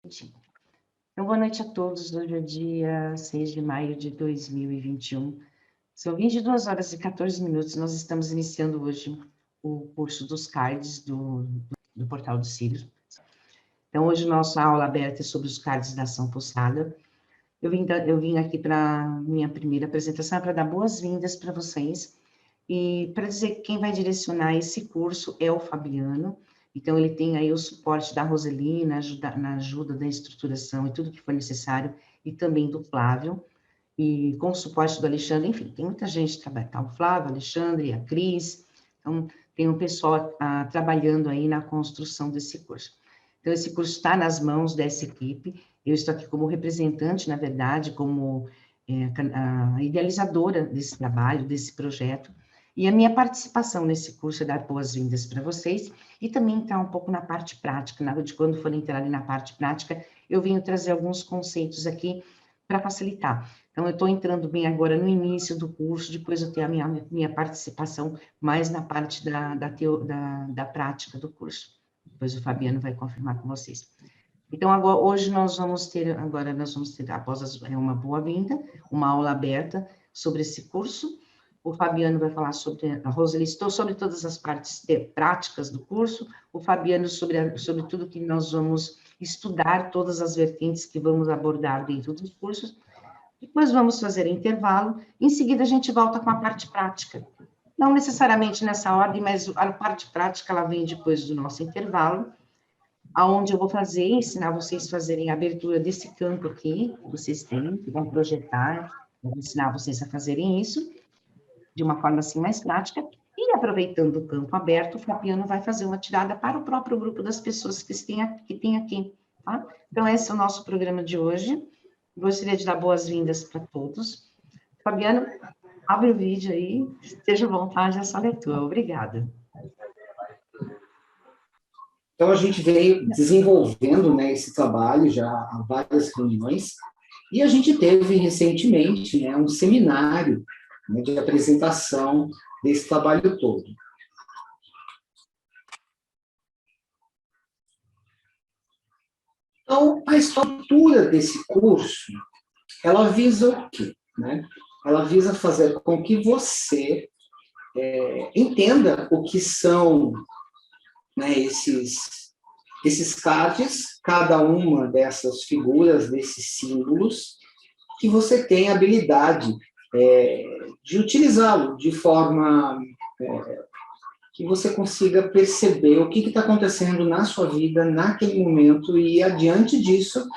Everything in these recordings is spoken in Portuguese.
Então, boa noite a todos. Hoje é dia 6 de maio de 2021. São 22 horas e 14 minutos. Nós estamos iniciando hoje o curso dos cards do Portal do Círios. Então, hoje nossa aula aberta é sobre os cards da ação pulsada. Eu vim aqui para minha primeira apresentação para dar boas-vindas para vocês e para dizer que quem vai direcionar esse curso é o Fabiano. Então, ele tem aí o suporte da Roseli na ajuda da estruturação e tudo que for necessário, e também do Flávio, e com o suporte do Alexandre, enfim, tem muita gente trabalhando, tá? O Flávio, o Alexandre, a Cris, então tem um pessoal trabalhando aí na construção desse curso. Então, esse curso está nas mãos dessa equipe, eu estou aqui como representante, na verdade, como a idealizadora desse trabalho, desse projeto, e a minha participação nesse curso é dar boas-vindas para vocês e também entrar um pouco na parte prática, de quando for entrar ali na parte prática, eu venho trazer alguns conceitos aqui para facilitar. Então, eu estou entrando bem agora no início do curso, depois eu tenho a minha participação mais na parte da prática do curso. Depois o Fabiano vai confirmar com vocês. Então, agora, hoje nós vamos ter, após uma boa-vinda, uma aula aberta sobre esse curso. O Fabiano vai falar sobre, a Roseli estou sobre todas as partes práticas do curso, o Fabiano sobre tudo que nós vamos estudar, todas as vertentes que vamos abordar dentro dos cursos. Depois vamos fazer intervalo, em seguida a gente volta com a parte prática. Não necessariamente nessa ordem, mas a parte prática ela vem depois do nosso intervalo, aonde eu vou ensinar vocês a fazerem a abertura desse campo aqui, que vocês têm, que vão projetar, vou ensinar vocês a fazerem isso, de uma forma assim mais prática, e aproveitando o campo aberto, o Fabiano vai fazer uma tirada para o próprio grupo das pessoas que tem aqui, tá? Então, esse é o nosso programa de hoje. Gostaria de dar boas-vindas para todos. Fabiano, abre o vídeo aí, esteja à vontade, a sala é tua. Obrigada. Então, a gente veio desenvolvendo, né, esse trabalho já há várias reuniões, e a gente teve recentemente, né, um seminário, né, de apresentação desse trabalho todo. Então, a estrutura desse curso, ela visa o quê? Né? Ela visa fazer com que você entenda o que são, né, esses cards, cada uma dessas figuras, desses símbolos, que você tem a habilidade de utilizá-lo de forma que você consiga perceber o que está acontecendo na sua vida naquele momento e, adiante disso,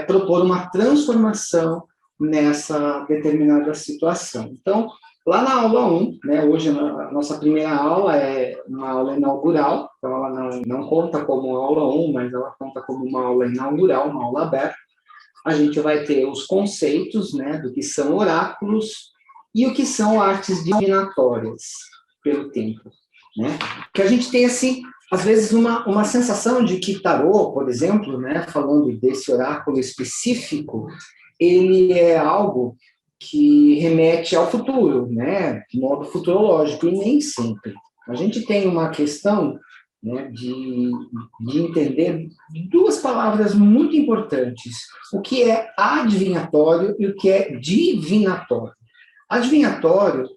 propor uma transformação nessa determinada situação. Então, lá na aula 1, né, hoje a nossa primeira aula é uma aula inaugural, então ela não conta como aula 1, mas ela conta como uma aula inaugural, uma aula aberta. A gente vai ter os conceitos, né, do que são oráculos e o que são artes divinatórias pelo tempo, né? Que a gente tem, assim, às vezes uma sensação de que tarô, por exemplo, né, falando desse oráculo específico, ele é algo que remete ao futuro, né, de modo futurológico, e nem sempre. A gente tem uma questão, né, de entender duas palavras muito importantes, o que é adivinhatório e o que é divinatório. Adivinhatório,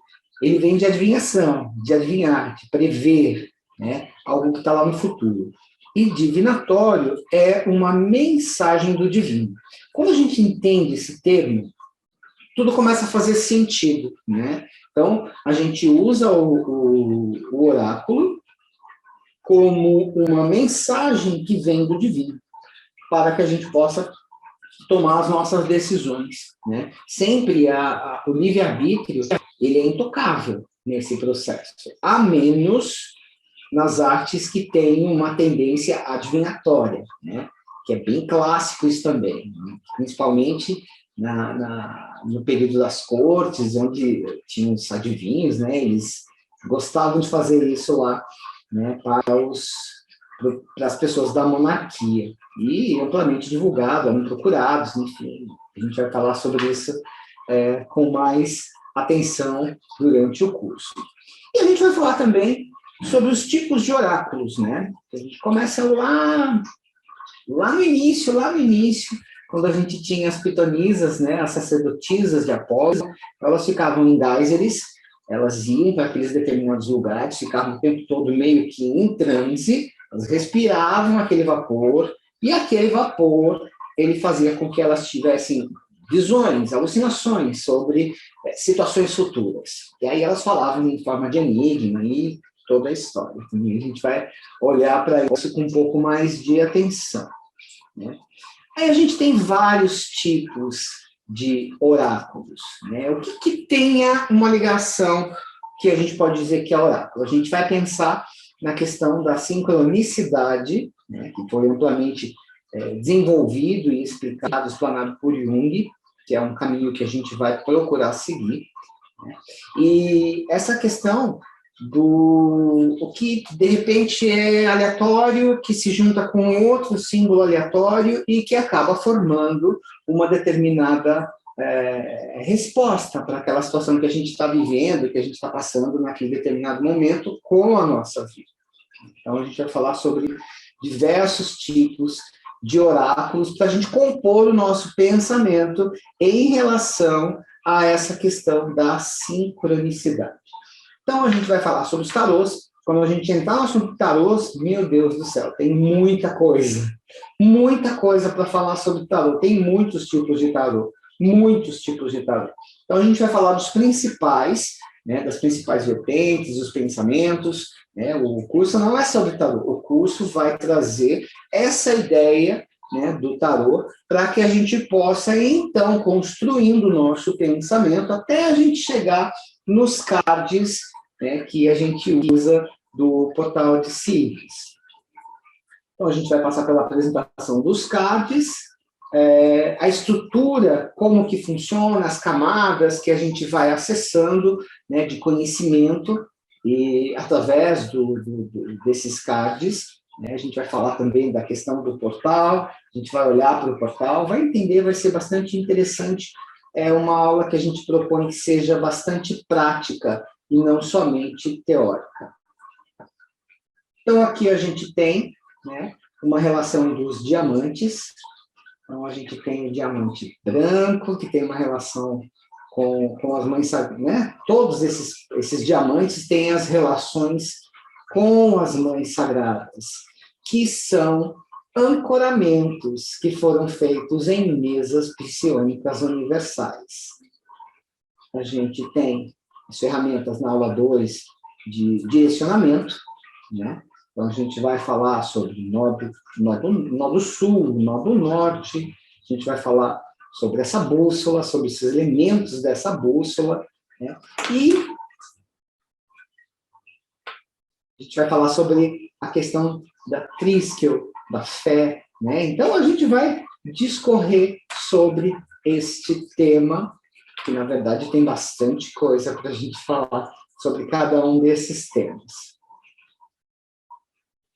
ele vem de adivinhação, de adivinhar, de prever, né, algo que está lá no futuro. E divinatório é uma mensagem do divino. Quando a gente entende esse termo, tudo começa a fazer sentido, né? Então, a gente usa o oráculo como uma mensagem que vem do divino, para que a gente possa tomar as nossas decisões, né? Sempre o livre-arbítrio, ele é intocável nesse processo, a menos nas artes que têm uma tendência adivinhatória, né? Que é bem clássico isso também, né? Principalmente no período das cortes, onde tinham os adivinhos, né? Eles gostavam de fazer isso lá, né? Para as pessoas da monarquia, e amplamente divulgado, eram procurados, enfim, a gente vai falar sobre isso com mais atenção durante o curso. E a gente vai falar também sobre os tipos de oráculos, né? A gente começa lá Lá no início, quando a gente tinha as pitonisas, né, as sacerdotisas de Apolo, elas ficavam em geyseres, elas iam para aqueles determinados lugares, ficavam o tempo todo meio que em transe, elas respiravam aquele vapor, e aquele vapor, ele fazia com que elas tivessem visões, alucinações sobre situações futuras. E aí elas falavam em forma de enigma e toda a história. E a gente vai olhar para isso com um pouco mais de atenção, né? Aí a gente tem vários tipos de oráculos, né? O que tenha uma ligação que a gente pode dizer que é oráculo? A gente vai pensar na questão da sincronicidade, né, que foi amplamente desenvolvido e explicado, explanado por Jung, que é um caminho que a gente vai procurar seguir, né? E essa questão o que de repente é aleatório, que se junta com outro símbolo aleatório e que acaba formando uma determinada resposta para aquela situação que a gente está vivendo, que a gente está passando naquele determinado momento com a nossa vida. Então, a gente vai falar sobre diversos tipos de oráculos para a gente compor o nosso pensamento em relação a essa questão da sincronicidade. Então, a gente vai falar sobre os tarôs. Quando a gente entrar no assunto tarôs, meu Deus do céu, tem muita coisa para falar sobre tarô. Tem muitos tipos de tarô, muitos tipos de tarô. Então, a gente vai falar dos principais, né, das principais vertentes, dos pensamentos, né? O curso não é sobre tarô, o curso vai trazer essa ideia, né, do tarô, para que a gente possa, então, construindo o nosso pensamento, até a gente chegar nos cards, né, que a gente usa do portal de Sirius. Então, a gente vai passar pela apresentação dos cards, a estrutura, como que funciona, as camadas que a gente vai acessando, né, de conhecimento, e através desses cards, né, a gente vai falar também da questão do portal, a gente vai olhar para o portal, vai entender, vai ser bastante interessante. É uma aula que a gente propõe que seja bastante prática e não somente teórica. Então, aqui a gente tem, né, uma relação dos diamantes. Então, a gente tem o diamante branco, que tem uma relação com as mães sagradas, né? Todos esses diamantes têm as relações com as mães sagradas, que são ancoramentos que foram feitos em mesas psionicas universais. A gente tem as ferramentas na aula 2 de direcionamento, né? Então, a gente vai falar sobre nó do sul, nó do norte, a gente vai falar sobre essa bússola, sobre esses elementos dessa bússola, né? E a gente vai falar sobre a questão da Triskel, da fé, né? Então, a gente vai discorrer sobre este tema, que, na verdade, tem bastante coisa para a gente falar sobre cada um desses temas.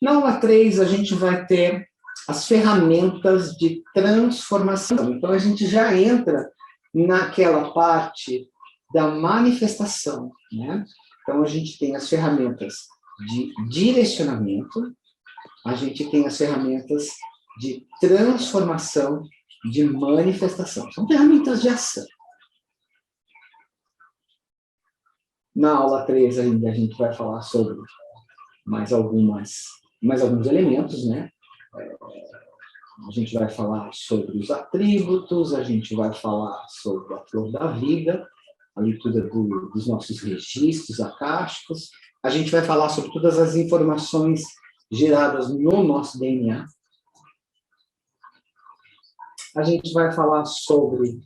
Na aula 3, a gente vai ter as ferramentas de transformação. Então, a gente já entra naquela parte da manifestação, né? Então, a gente tem as ferramentas de direcionamento, a gente tem as ferramentas de transformação, de manifestação. São ferramentas de ação. Na aula 3, ainda, a gente vai falar sobre mais alguns elementos, né? A gente vai falar sobre os atributos, a gente vai falar sobre a flor da vida, a leitura dos nossos registros acásticos, a gente vai falar sobre todas as informações geradas no nosso DNA, a gente vai falar sobre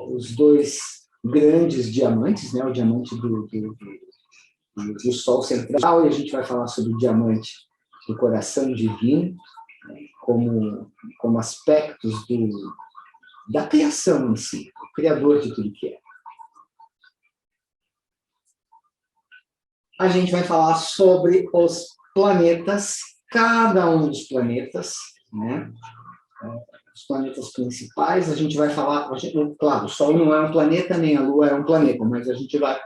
os dois grandes diamantes, né? O diamante do Sol central, e a gente vai falar sobre o diamante do coração divino, como aspectos da criação em si, o criador de tudo que é. A gente vai falar sobre os planetas, cada um dos planetas, né? Os planetas principais, a gente vai falar, claro, o Sol não é um planeta, nem a Lua é um planeta, mas a gente vai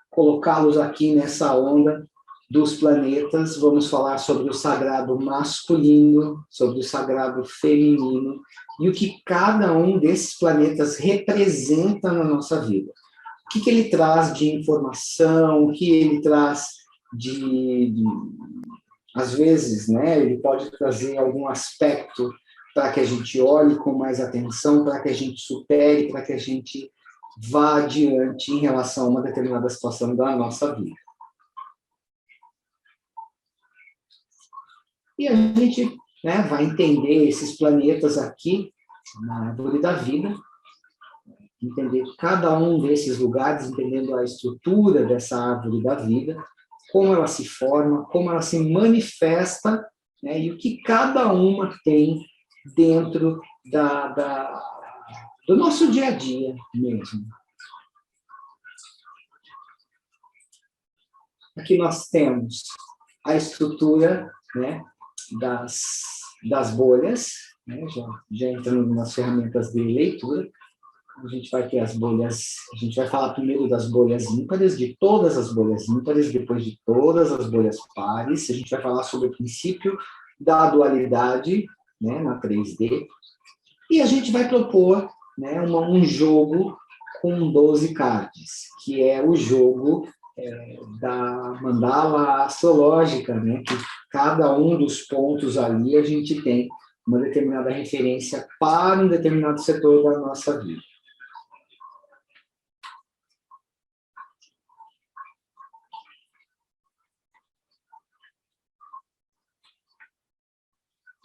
colocá-los aqui nessa onda dos planetas, vamos falar sobre o sagrado masculino, sobre o sagrado feminino, e o que cada um desses planetas representa na nossa vida. O que ele traz de informação, o que ele traz às vezes, né, ele pode trazer algum aspecto para que a gente olhe com mais atenção, para que a gente supere, para que a gente vá adiante em relação a uma determinada situação da nossa vida. E a gente, né, vai entender esses planetas aqui na árvore da vida, entender cada um desses lugares, entendendo a estrutura dessa árvore da vida, como ela se forma, como ela se manifesta, né, e o que cada uma tem dentro do nosso dia a dia mesmo. Aqui nós temos a estrutura, né, das bolhas, né, já entrando nas ferramentas de leitura. A gente vai ter as bolhas, a gente vai falar primeiro das bolhas ímpares, de todas as bolhas ímpares, depois de todas as bolhas pares. A gente vai falar sobre o princípio da dualidade, né, na 3D. E a gente vai propor, né, um jogo com 12 cards, que é o jogo da mandala astrológica, né, que cada um dos pontos ali a gente tem uma determinada referência para um determinado setor da nossa vida.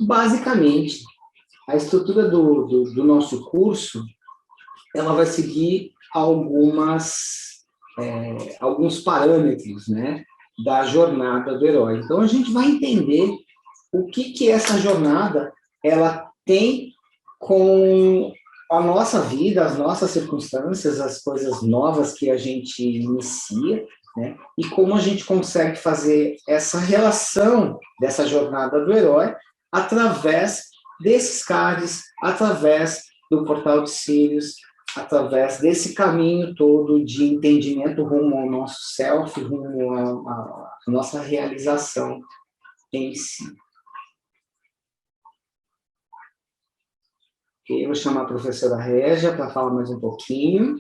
Basicamente, a estrutura do nosso curso, ela vai seguir alguns parâmetros, né, da jornada do herói. Então, a gente vai entender o que essa jornada ela tem com a nossa vida, as nossas circunstâncias, as coisas novas que a gente inicia, né, e como a gente consegue fazer essa relação dessa jornada do herói através desses cards, através do portal de Sirius, através desse caminho todo de entendimento rumo ao nosso self, rumo à nossa realização em si. Eu vou chamar a professora Régia para falar mais um pouquinho.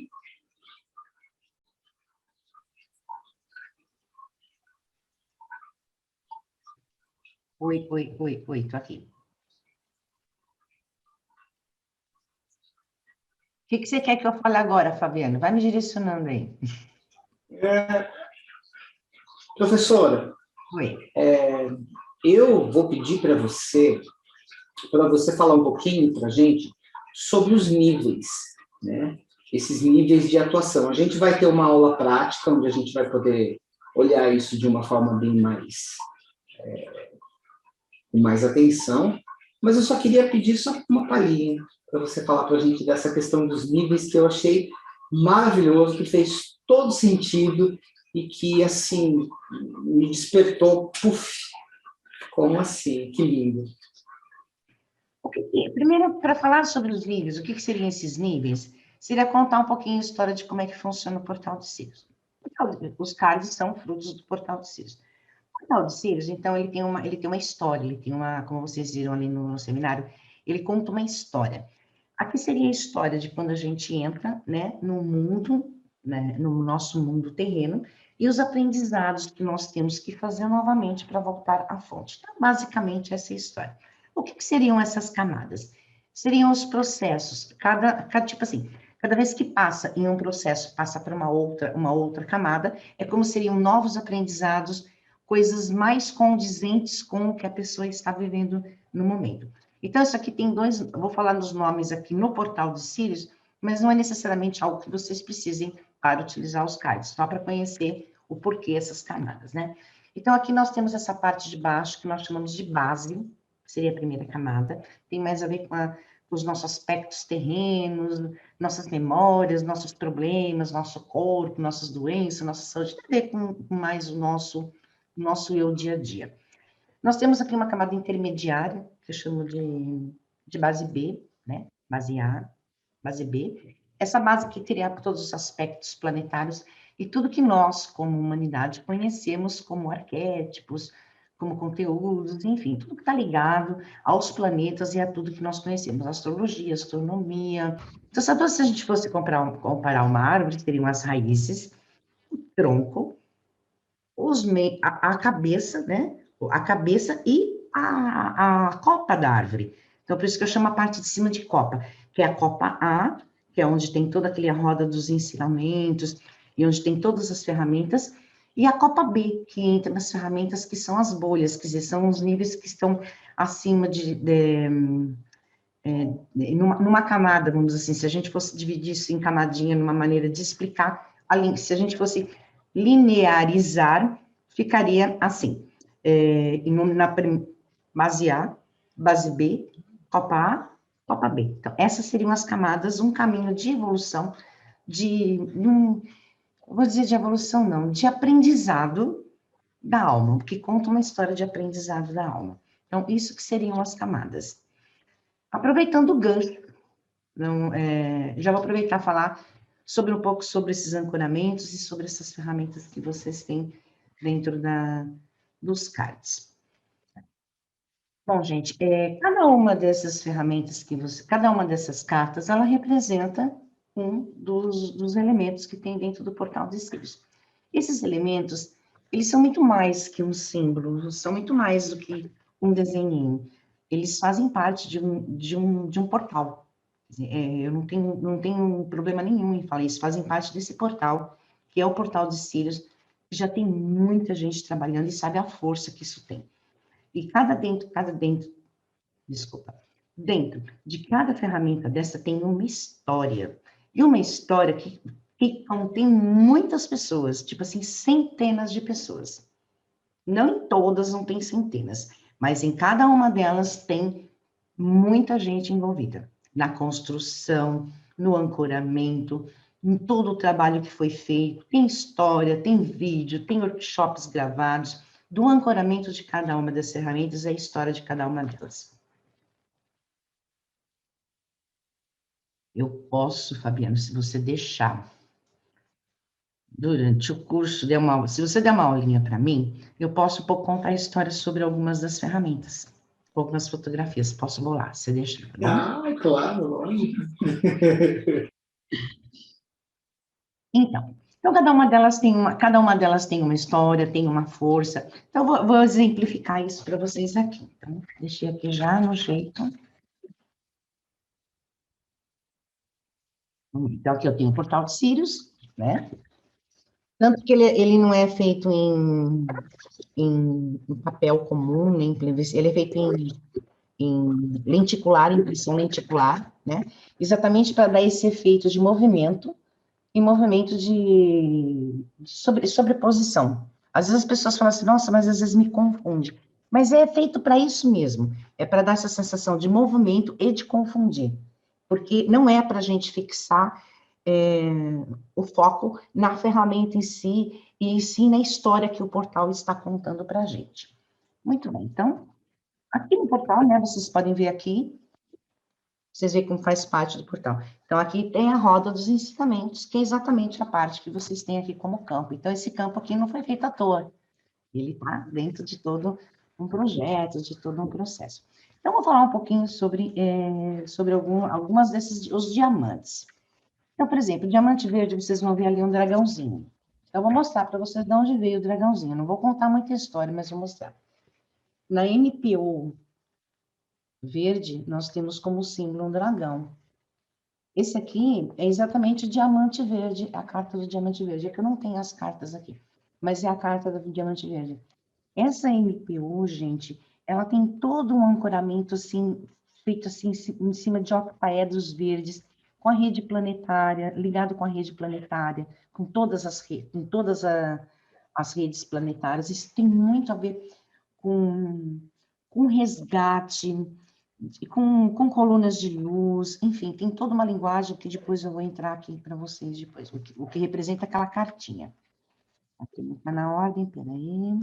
Oi, tô aqui. O que você quer que eu fale agora, Fabiano? Vai me direcionando aí. Professora, Oi. Eu vou pedir para você falar um pouquinho para a gente sobre os níveis, né? Esses níveis de atuação. A gente vai ter uma aula prática, onde a gente vai poder olhar isso de uma forma bem com mais atenção, mas eu só queria pedir só uma palhinha para você falar para a gente dessa questão dos níveis, que eu achei maravilhoso, que fez todo sentido e que, assim, me despertou, como assim? Que lindo. Primeiro, para falar sobre os níveis, o que seriam esses níveis? Seria contar um pouquinho a história de como é que funciona o Portal de Sirius. Os cards são frutos do Portal de Sirius. O Portal de Sirius, então, ele tem uma história, como vocês viram ali no seminário, ele conta uma história. Aqui seria a história de quando a gente entra, né, no mundo, né, no nosso mundo terreno, e os aprendizados que nós temos que fazer novamente para voltar à fonte. Então, basicamente, essa é a história. O que seriam essas camadas? Seriam os processos, tipo assim, cada vez que passa em um processo, passa para uma outra camada, é como seriam novos aprendizados, coisas mais condizentes com o que a pessoa está vivendo no momento. Então, isso aqui tem dois, eu vou falar nos nomes aqui no portal de Sirius, mas não é necessariamente algo que vocês precisem para utilizar os cards, só para conhecer o porquê essas camadas, né? Então, aqui nós temos essa parte de baixo, que nós chamamos de base, seria a primeira camada, tem mais a ver com os nossos aspectos terrenos, nossas memórias, nossos problemas, nosso corpo, nossas doenças, nossa saúde, tem a ver com mais o nosso eu dia a dia. Nós temos aqui uma camada intermediária, que eu chamo de base B, né? Base A, base B. Essa base aqui teria todos os aspectos planetários, e tudo que nós, como humanidade, conhecemos como arquétipos, como conteúdos, enfim, tudo que está ligado aos planetas e a tudo que nós conhecemos, astrologia, astronomia. Então, sabe, se a gente fosse comparar uma árvore, seriam as raízes, o tronco, a cabeça, né? A cabeça e a copa da árvore. Então, por isso que eu chamo a parte de cima de copa, que é a copa A, que é onde tem toda aquela roda dos ensinamentos, e onde tem todas as ferramentas, e a copa B, que entra nas ferramentas que são as bolhas, quer dizer, são os níveis que estão acima numa camada, vamos dizer assim, se a gente fosse dividir isso em camadinha, numa maneira de explicar, se a gente fosse linearizar, ficaria assim, base A, base B, copa A, copa B. Então, essas seriam as camadas, um caminho de evolução, vou dizer de evolução não, de aprendizado da alma, que conta uma história de aprendizado da alma. Então, isso que seriam as camadas. Aproveitando o gancho, já vou aproveitar e falar um pouco sobre esses ancoramentos e sobre essas ferramentas que vocês têm dentro dos cards. Bom, gente, cada uma dessas ferramentas cada uma dessas cartas, ela representa um dos elementos que tem dentro do portal de Sirius. Esses elementos, eles são muito mais que um símbolo, são muito mais do que um desenho. Eles fazem parte de um portal. Eu não tenho problema nenhum em falar isso, fazem parte desse portal, que é o portal de Sirius, que já tem muita gente trabalhando e sabe a força que isso tem. E dentro de cada ferramenta dessa tem uma história. E uma história que contém muitas pessoas, tipo assim, centenas de pessoas. Não em todas, não tem centenas, mas em cada uma delas tem muita gente envolvida. Na construção, no ancoramento, em todo o trabalho que foi feito. Tem história, tem vídeo, tem workshops gravados. Do ancoramento de cada uma das ferramentas, é a história de cada uma delas. Eu posso, Fabiano, se você deixar, durante o curso, se você der uma aulinha para mim, eu posso um pouco contar a história sobre algumas das ferramentas, algumas fotografias, posso bolar, você deixa, tá bom? Ah, claro, lógico. Então, cada uma delas tem uma história, tem uma força. Então, vou exemplificar isso para vocês aqui. Então, deixei aqui já no jeito. Então, aqui eu tenho o portal de Sirius, né? Tanto que ele não é feito em papel comum, nem ele é feito em lenticular, impressão lenticular, né? Exatamente para dar esse efeito de movimento e movimento de sobreposição. Às vezes as pessoas falam assim, nossa, mas às vezes me confunde. Mas é feito para isso mesmo, é para dar essa sensação de movimento e de confundir. Porque não é para a gente fixar o foco na ferramenta em si, e sim na história que o portal está contando para a gente. Muito bem, então, aqui no portal, né, vocês podem ver aqui, vocês veem como faz parte do portal. Então, aqui tem a roda dos ensinamentos, que é exatamente a parte que vocês têm aqui como campo. Então, esse campo aqui não foi feito à toa. Ele está dentro de todo um projeto, de todo um processo. Então, vou falar um pouquinho sobre algumas os diamantes. Então, por exemplo, o diamante verde, vocês vão ver ali um dragãozinho. Então, eu vou mostrar para vocês de onde veio o dragãozinho. Não vou contar muita história, mas vou mostrar. Na NPO verde, nós temos como símbolo um dragão. Esse aqui é exatamente o diamante verde, a carta do diamante verde. É que eu não tenho as cartas aqui, mas é a carta do diamante verde. Essa NPO, gente, ela tem todo um ancoramento assim, feito assim em cima de octaedros verdes, com a rede planetária, ligado com a rede planetária, com todas as redes planetárias. Isso tem muito a ver com resgate, com colunas de luz, enfim, tem toda uma linguagem que depois eu vou entrar aqui para vocês depois, o que representa aquela cartinha. Aqui não está na ordem, peraí.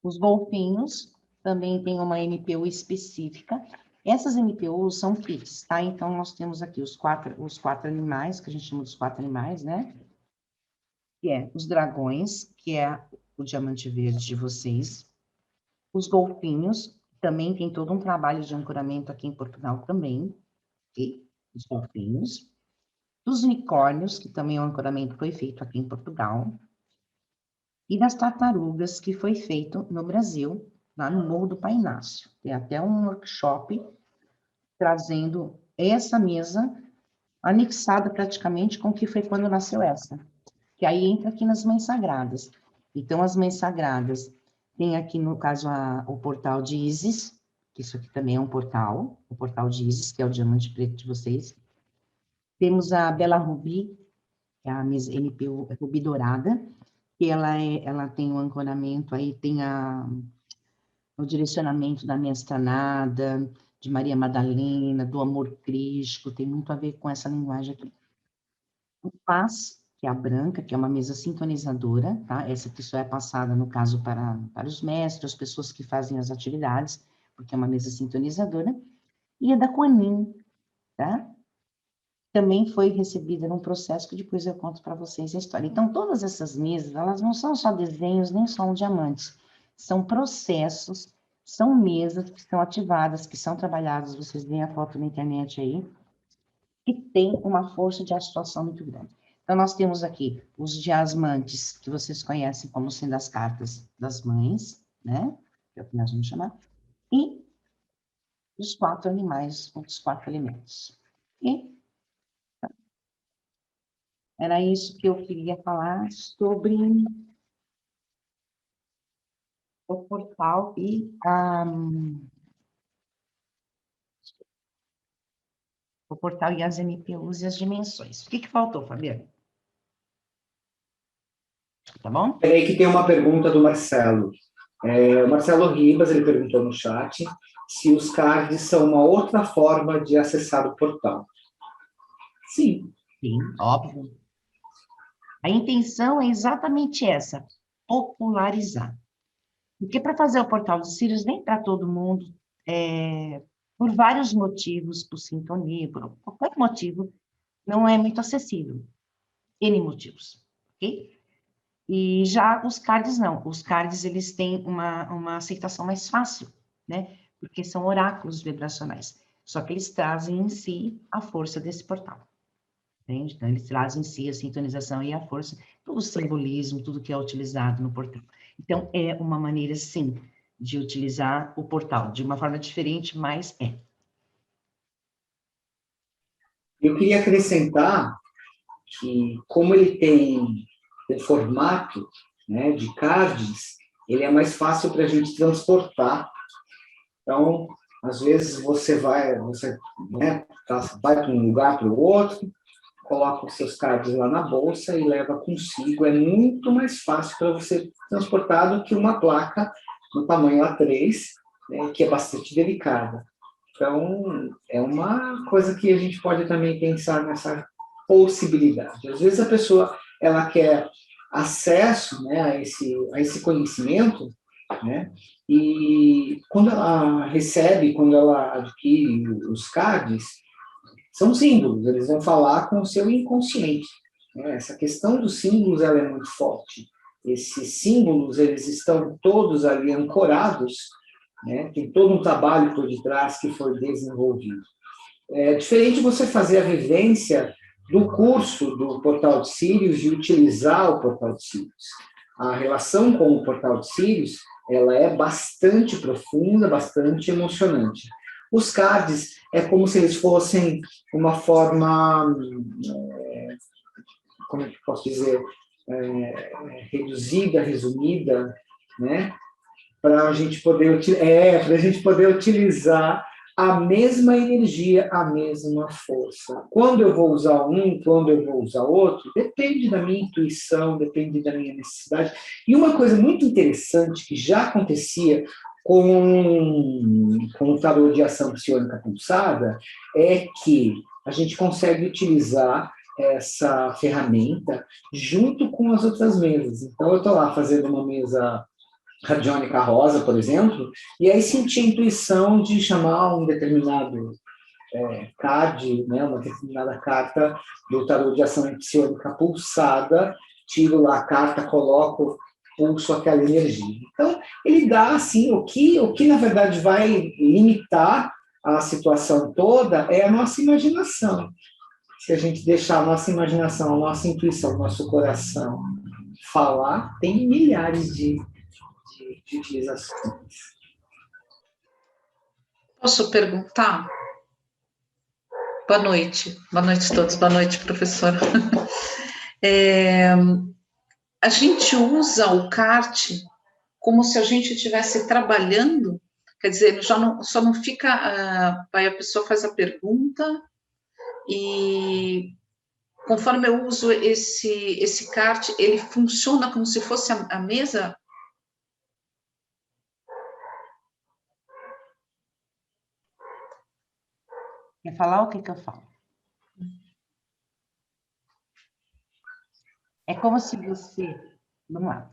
Os golfinhos também têm uma NPO específica, Essas NPUs são kits, tá? Então, nós temos aqui os quatro animais, que a gente chama dos 4 animais, né? Que é os dragões, que é o diamante verde de vocês. Os golfinhos, também tem todo um trabalho de ancoramento aqui em Portugal também, ok? Os golfinhos. Dos unicórnios, que também o ancoramento foi feito aqui em Portugal. E das tartarugas, que foi feito no Brasil, lá no Morro do Pai Inácio. Tem até um workshop trazendo essa mesa anexada praticamente com o que foi quando nasceu essa. Que aí entra aqui nas Mães Sagradas. Então, as Mães Sagradas, tem aqui, no caso, o portal de Isis, que isso aqui também é um portal, o portal de Isis, que é o diamante preto de vocês. Temos a Bela Rubi, que é a mesa NPU Rubi Dourada, que ela tem um ancoramento, aí tem o direcionamento da mestra Nada, de Maria Madalena, do amor crístico, tem muito a ver com essa linguagem aqui. O Paz, que é a branca, que é uma mesa sintonizadora, tá? Essa aqui só é passada, no caso, para os mestres, as pessoas que fazem as atividades, porque é uma mesa sintonizadora. E a da Quanin, tá? Também foi recebida num processo que depois eu conto para vocês a história. Então, todas essas mesas, elas não são só desenhos, nem só diamantes. São processos, são mesas que são ativadas, que são trabalhadas, vocês veem a foto na internet aí, que tem uma força de atuação muito grande. Então, nós temos aqui os diasmantes, que vocês conhecem como sendo as cartas das mães, né? Que é o que nós vamos chamar. E os 4 animais, os 4 elementos. E era isso que eu queria falar sobre o portal e o portal e as NPUs e as dimensões. O que faltou, Fabiana? Tá bom? Peraí que tem uma pergunta do Marcelo. O Marcelo Ribas, ele perguntou no chat se os cards são uma outra forma de acessar o portal. Sim. Sim, óbvio. A intenção é exatamente essa, popularizar. Porque para fazer o portal dos Círios, nem para todo mundo, por vários motivos, por sintonia, por qualquer motivo, não é muito acessível. N motivos, ok? E já os cards não. Os cards, eles têm uma aceitação mais fácil, né? Porque são oráculos vibracionais. Só que eles trazem em si a força desse portal. Entende? Então, eles trazem em si a sintonização e a força, todo o simbolismo, tudo que é utilizado no portal. Então, é uma maneira, sim, de utilizar o portal, de uma forma diferente, mas é. Eu queria acrescentar que, como ele tem o formato, né, de cards, ele é mais fácil para a gente transportar. Então, às vezes você vai para um lugar para o outro, coloca os seus cards lá na bolsa e leva consigo. É muito mais fácil para você transportar do que uma placa no tamanho A3, né, que é bastante delicada. Então, é uma coisa que a gente pode também pensar nessa possibilidade. Às vezes a pessoa ela quer acesso, né, a esse conhecimento, né, e quando ela recebe, quando ela adquire os cards, são símbolos, eles vão falar com o seu inconsciente. Né? Essa questão dos símbolos ela é muito forte. Esses símbolos, eles estão todos ali ancorados, né? Tem todo um trabalho por detrás que foi desenvolvido. É diferente você fazer a vivência do curso do Portal de Sírios e utilizar o Portal de Sírios. A relação com o Portal de Sírios, ela é bastante profunda, bastante emocionante. Os cards é como se eles fossem uma forma, como é que posso dizer, reduzida, resumida, né? Para a gente poder utilizar a mesma energia, a mesma força. Quando eu vou usar um, quando eu vou usar outro, depende da minha intuição, depende da minha necessidade. E uma coisa muito interessante que já acontecia com o tarô de ação psiônica pulsada é que a gente consegue utilizar essa ferramenta junto com as outras mesas. Então, eu estou lá fazendo uma mesa radiônica rosa, por exemplo, e aí senti a intuição de chamar um determinado card, né, uma determinada carta do tarô de ação psionica pulsada, tiro lá a carta, coloco, pulso aquela energia. Então, ele dá, assim, o que na verdade vai limitar a situação toda é a nossa imaginação. Se a gente deixar a nossa imaginação, a nossa intuição, o nosso coração falar, tem milhares de utilizações. Posso perguntar? Boa noite a todos, boa noite, professora. A gente usa o CART como se a gente estivesse trabalhando, quer dizer, só não fica, aí a pessoa faz a pergunta e conforme eu uso esse CART, ele funciona como se fosse a mesa? Quer falar o que eu falo? É como se você... Vamos lá.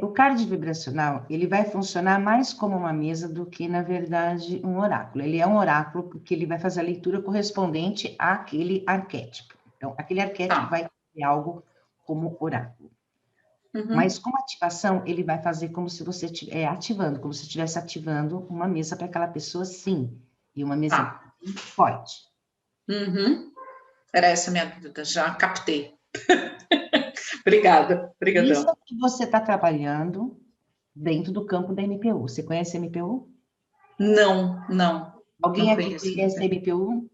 O card vibracional, ele vai funcionar mais como uma mesa do que, na verdade, um oráculo. Ele é um oráculo porque ele vai fazer a leitura correspondente àquele arquétipo. Então, aquele arquétipo vai ter algo como oráculo. Uhum. Mas como ativação, ele vai fazer como se você estivesse ativando, como se estivesse ativando uma mesa para aquela pessoa, sim. E uma mesa forte. Uhum. Era essa a minha dúvida, já captei. Obrigada, obrigadão. Isso é que você está trabalhando dentro do campo da MPU. Você conhece a MPU? Não. Alguém não aqui conhece a MPU?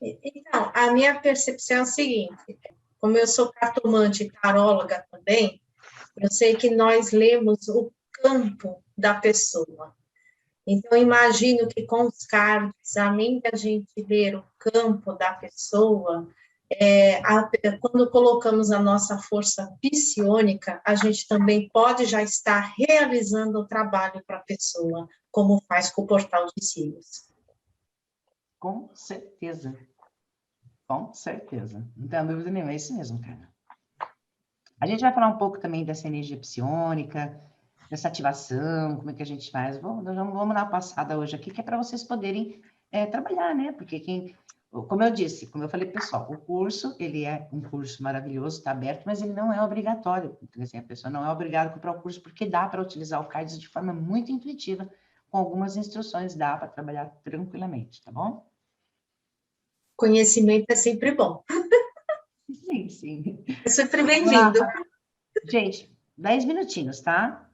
Então, a minha percepção é a seguinte, como eu sou cartomante e taróloga também, eu sei que nós lemos o campo da pessoa. Então, imagino que com os cards, além de a gente ler o campo da pessoa, quando colocamos a nossa força psiônica, a gente também pode já estar realizando o trabalho para a pessoa, como faz com o portal de Sirius. Com certeza. Com certeza. Não tem dúvida nenhuma, é isso mesmo, cara. A gente vai falar um pouco também dessa energia psiônica, dessa ativação, como é que a gente faz. Vamos dar uma passada hoje aqui, que é para vocês poderem trabalhar, né? Porque como eu disse, como eu falei, pessoal, o curso, ele é um curso maravilhoso, está aberto, mas ele não é obrigatório. Então, assim, a pessoa não é obrigada a comprar o curso, porque dá para utilizar o CARDS de forma muito intuitiva, com algumas instruções, dá para trabalhar tranquilamente, tá bom? Conhecimento é sempre bom. Sim. É sempre bem-vindo. Gente, 10 minutinhos, tá?